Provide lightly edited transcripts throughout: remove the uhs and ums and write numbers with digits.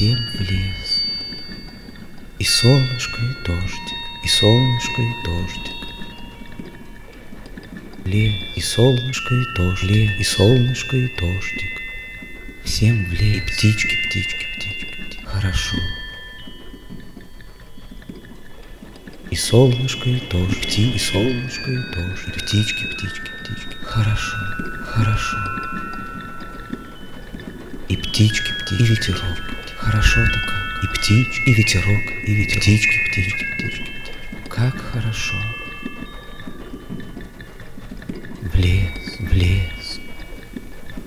всем в лес. И солнышко, и дождик, и солнышко, и дождик. Лес, и солнышко, и дождик, лес, и солнышко, и дождик. Всем в лес. И птички, птички, птички, птички. Хорошо. И солнышко, и дождь, и солнышко, и дождь, и птички, птички, птички. Хорошо, хорошо. И птички, птички, и ветерок. Хорошо-то как. И птички, и ветерок, и ветерок. Птички, птички, птички. Как хорошо. В лес, в лес.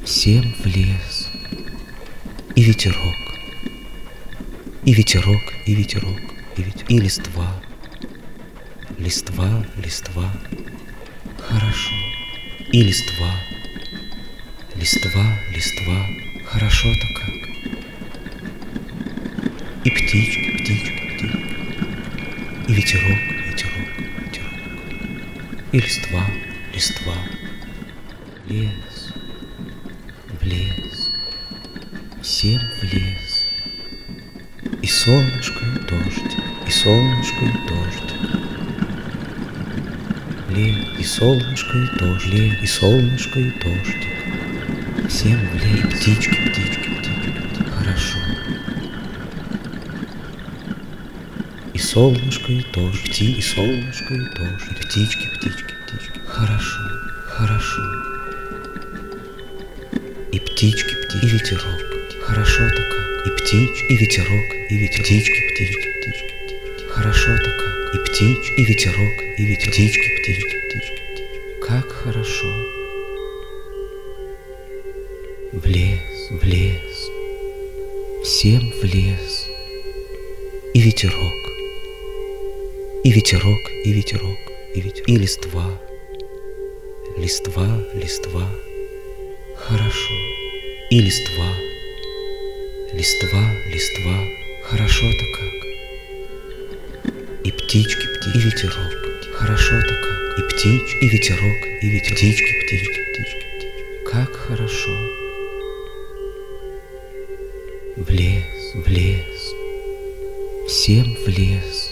Всем в лес. И ветерок. И ветерок, и ветерок, и ветерок. И листва. Листва, листва. Хорошо. И листва. Листва, листва. Хорошо-то как. И птички, птички, птички. И ветерок, ветерок, ветерок. И листва, листва. Лес, в лес. Всем в лес. И солнышко, и дождь, и солнышко, и дождь. Лес, и солнышко, и дождь, лес, и солнышко, и дождик. Всем в лес. И птички, птички, птички. Хорошо. И солнышко, и дождь, и солнышко, и дождь. И птички, птички, птички. Хорошо, хорошо. И птички, птички, и ветерок. Хорошо-то как. И птички, и ветерок, и ветерок. Птички, птички, птички, птички. Хорошо-то как. И птички, и ветерок, и ветерок. Птички, птички, птички, птички. Как хорошо. В лес, в лес. Всем в лес. И ветерок. И ветерок, и ветерок, и ветерок. И листва. Листва, листва. Хорошо. И листва. Листва, листва. Хорошо-то как. И птички, птички, и ветерок. Хорошо-то как. И птички, и ветерок, и ветерок. Птички, птички, птички, птички. Как хорошо. В лес, в лес. Всем в лес.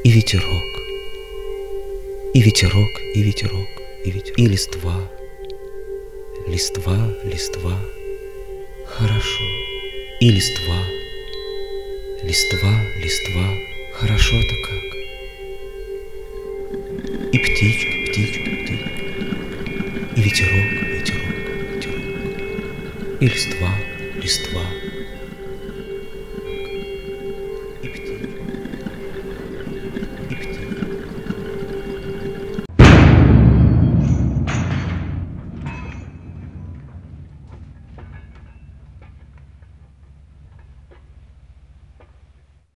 И ветерок. И ветерок, и ветерок, и ветерок. И листва. Листва, листва. Хорошо. И листва. Листва, листва. Хорошо-то как. И птички, птички, птички. И ветерок, ветерок, ветерок. И листва, листва.